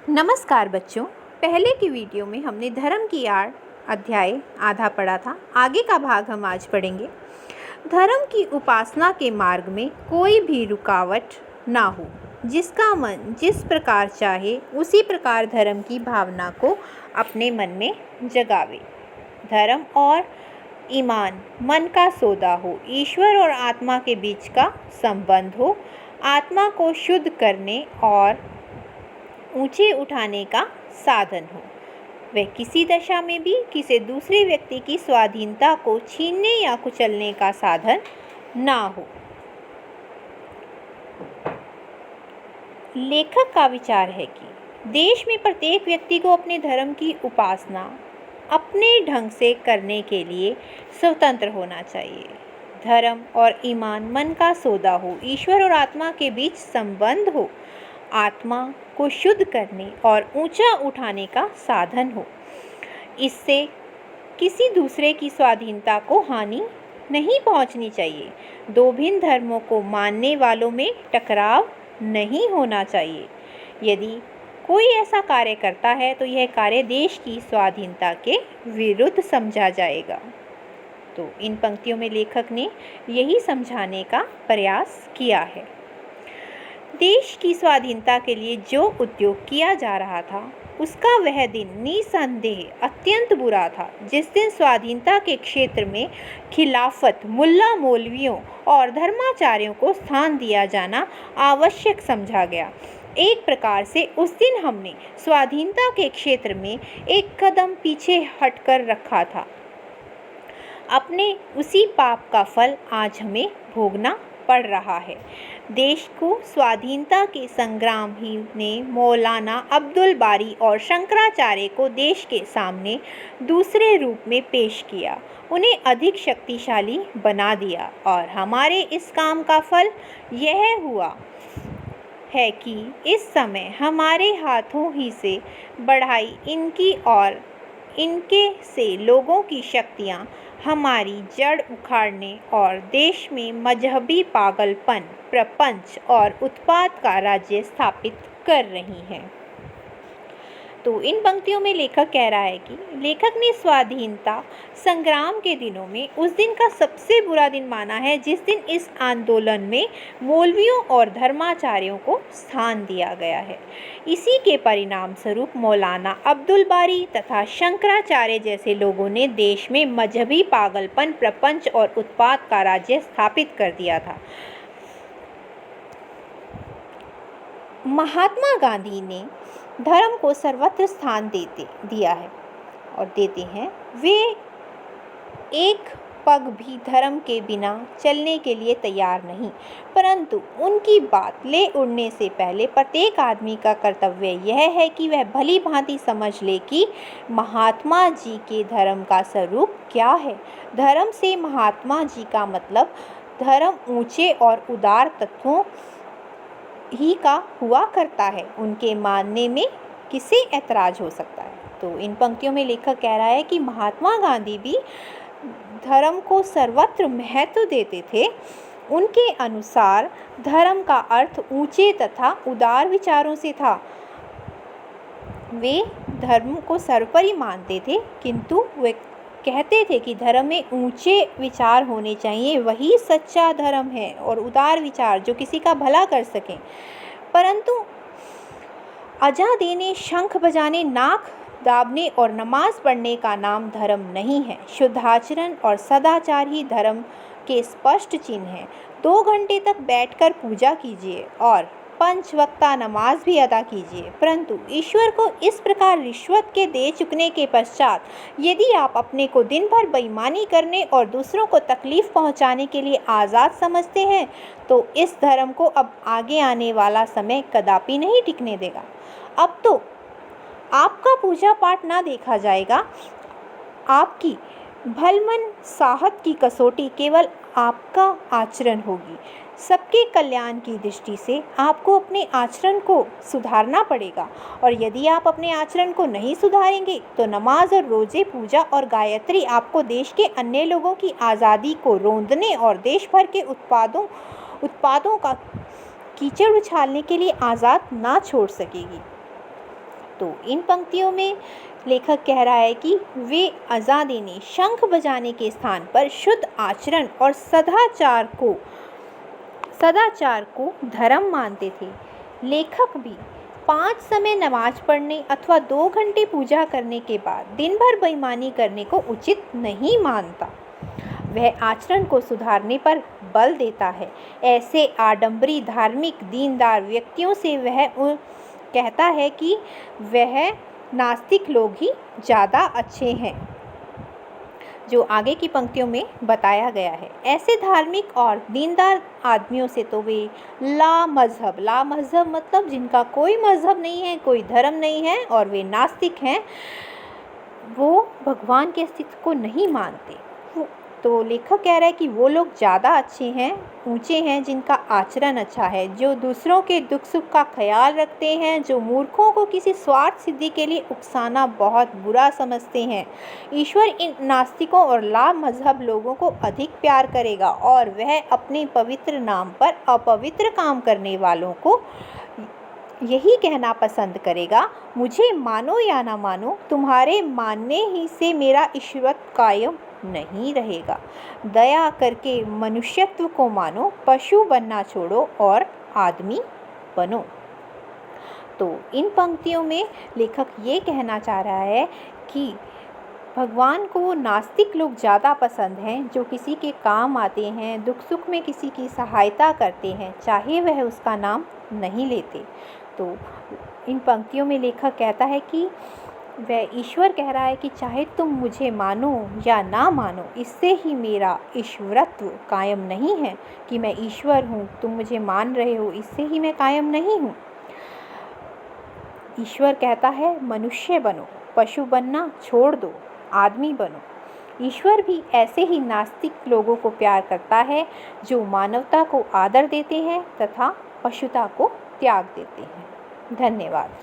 नमस्कार बच्चों। पहले की वीडियो में हमने धर्म की आड़ अध्याय आधा पढ़ा था। आगे का भाग हम आज पढ़ेंगे। धर्म की उपासना के मार्ग में कोई भी रुकावट ना हो। जिसका मन जिस प्रकार चाहे उसी प्रकार धर्म की भावना को अपने मन में जगावे। धर्म और ईमान मन का सौदा हो। ईश्वर और आत्मा के बीच का संबंध हो। आत्मा को शुद्ध करने और ऊंचे उठाने का साधन हो। वह किसी दशा में भी किसी दूसरे व्यक्ति की स्वाधीनता को छीनने या कुचलने का साधन ना हो। लेखक का विचार है कि देश में प्रत्येक व्यक्ति को अपने धर्म की उपासना अपने ढंग से करने के लिए स्वतंत्र होना चाहिए। धर्म और ईमान मन का सौदा हो। ईश्वर और आत्मा के बीच संबंध हो। आत्मा को शुद्ध करने और ऊंचा उठाने का साधन हो। इससे किसी दूसरे की स्वाधीनता को हानि नहीं पहुंचनी चाहिए। दो भिन्न धर्मों को मानने वालों में टकराव नहीं होना चाहिए। यदि कोई ऐसा कार्य करता है तो यह कार्य देश की स्वाधीनता के विरुद्ध समझा जाएगा। तो इन पंक्तियों में लेखक ने यही समझाने का प्रयास किया है। देश की स्वाधीनता के लिए जो उद्योग किया जा रहा था उसका वह दिन निसंदेह अत्यंत बुरा था जिस दिन स्वाधीनता के क्षेत्र में खिलाफत, मुल्ला मौलवियों और धर्माचार्यों को स्थान दिया जाना आवश्यक समझा गया। एक प्रकार से उस दिन हमने स्वाधीनता के क्षेत्र में एक कदम पीछे हटकर रखा था। अपने उसी पाप का फल आज हमें भोगना पड़ रहा है। देश को स्वाधीनता के संग्राम ही ने मौलाना अब्दुल बारी और शंकराचार्य को देश के सामने दूसरे रूप में पेश किया, उन्हें अधिक शक्तिशाली बना दिया और हमारे इस काम का फल यह हुआ है कि इस समय हमारे हाथों ही से बढ़ाई इनकी और इनके से लोगों की शक्तियाँ हमारी जड़ उखाड़ने और देश में मजहबी पागलपन, प्रपंच और उत्पात का राज्य स्थापित कर रही हैं। तो इन पंक्तियों में लेखक कह रहा है कि लेखक ने स्वाधीनता संग्राम के दिनों में उस दिन का सबसे बुरा दिन माना है जिस दिन इस आंदोलन में मौलवियों और धर्माचार्यों को स्थान दिया गया है। इसी के परिणाम स्वरूप मौलाना अब्दुल बारी तथा शंकराचार्य जैसे लोगों ने देश में मजहबी पागलपन, प्रपंच और उत्पात का राज्य स्थापित कर दिया था। महात्मा गांधी ने धर्म को सर्वत्र स्थान दिया है और देते हैं। वे एक पग भी धर्म के बिना चलने के लिए तैयार नहीं, परंतु उनकी बात ले उड़ने से पहले प्रत्येक आदमी का कर्तव्य यह है कि वह भली भांति समझ ले कि महात्मा जी के धर्म का स्वरूप क्या है। धर्म से महात्मा जी का मतलब धर्म ऊंचे और उदार तत्वों ही का हुआ करता है। उनके मानने में किसे ऐतराज हो सकता है। तो इन पंक्तियों में लेखक कह रहा है कि महात्मा गांधी भी धर्म को सर्वत्र महत्व देते थे। उनके अनुसार धर्म का अर्थ ऊंचे तथा उदार विचारों से था। वे धर्म को सर्वोपरि मानते थे, किंतु वे कहते थे कि धर्म में ऊंचे विचार होने चाहिए, वही सच्चा धर्म है और उदार विचार जो किसी का भला कर सकें। परंतु अजा देने, शंख बजाने, नाक दाबने और नमाज पढ़ने का नाम धर्म नहीं है। शुद्धाचरण और सदाचार ही धर्म के स्पष्ट चिन्ह हैं। 2 घंटे तक बैठकर पूजा कीजिए और 5 वक्ता नमाज भी अदा कीजिए, परंतु ईश्वर को इस प्रकार रिश्वत के दे चुकने के पश्चात यदि आप अपने को दिन भर बेईमानी करने और दूसरों को तकलीफ पहुंचाने के लिए आज़ाद समझते हैं तो इस धर्म को अब आगे आने वाला समय कदापि नहीं टिकने देगा। अब तो आपका पूजा पाठ ना देखा जाएगा, आपकी भलमन साहत की कसौटी केवल आपका आचरण होगी। सबके कल्याण की दृष्टि से आपको अपने आचरण को सुधारना पड़ेगा और यदि आप अपने आचरण को नहीं सुधारेंगे तो नमाज और रोजे, पूजा और गायत्री आपको देश के अन्य लोगों की आज़ादी को रोंदने और देश भर के उत्पादों का कीचड़ उछालने के लिए आज़ाद ना छोड़ सकेगी। तो इन पंक्तियों में लेखक कह रहा है कि वे आज़ादी ने शंख बजाने के स्थान पर शुद्ध आचरण और सदाचार को धर्म मानते थे। लेखक भी 5 समय नमाज पढ़ने अथवा 2 घंटे पूजा करने के बाद दिन भर बेईमानी करने को उचित नहीं मानता। वह आचरण को सुधारने पर बल देता है। ऐसे आडंबरी धार्मिक दीनदार व्यक्तियों से वह कहता है कि वह नास्तिक लोग ही ज़्यादा अच्छे हैं, जो आगे की पंक्तियों में बताया गया है। ऐसे धार्मिक और दीनदार आदमियों से तो वे ला मज़हब मतलब जिनका कोई मज़हब नहीं है, कोई धर्म नहीं है और वे नास्तिक हैं, वो भगवान के अस्तित्व को नहीं मानते। तो लेखक कह रहा है कि वो लोग ज़्यादा अच्छे हैं, ऊंचे हैं, जिनका आचरण अच्छा है, जो दूसरों के दुख सुख का ख्याल रखते हैं, जो मूर्खों को किसी स्वार्थ सिद्धि के लिए उकसाना बहुत बुरा समझते हैं। ईश्वर इन नास्तिकों और ला मज़हब लोगों को अधिक प्यार करेगा और वह अपने पवित्र नाम पर अपवित्र काम करने वालों को यही कहना पसंद करेगा, मुझे मानो या ना मानो, तुम्हारे मानने ही से मेरा ईश्वरत्व कायम नहीं रहेगा। दया करके मनुष्यत्व को मानो, पशु बनना छोड़ो और आदमी बनो। तो इन पंक्तियों में लेखक ये कहना चाह रहा है कि भगवान को नास्तिक लोग ज़्यादा पसंद हैं, जो किसी के काम आते हैं, दुख सुख में किसी की सहायता करते हैं, चाहे वह उसका नाम नहीं लेते। तो इन पंक्तियों में लेखक कहता है कि वह ईश्वर कह रहा है कि चाहे तुम मुझे मानो या ना मानो, इससे ही मेरा ईश्वरत्व कायम नहीं है कि मैं ईश्वर हूँ, तुम मुझे मान रहे हो, इससे ही मैं कायम नहीं हूँ। ईश्वर कहता है मनुष्य बनो, पशु बनना छोड़ दो, आदमी बनो। ईश्वर भी ऐसे ही नास्तिक लोगों को प्यार करता है, जो मानवता को आदर देते हैं तथा पशुता को त्याग देते हैं। धन्यवाद।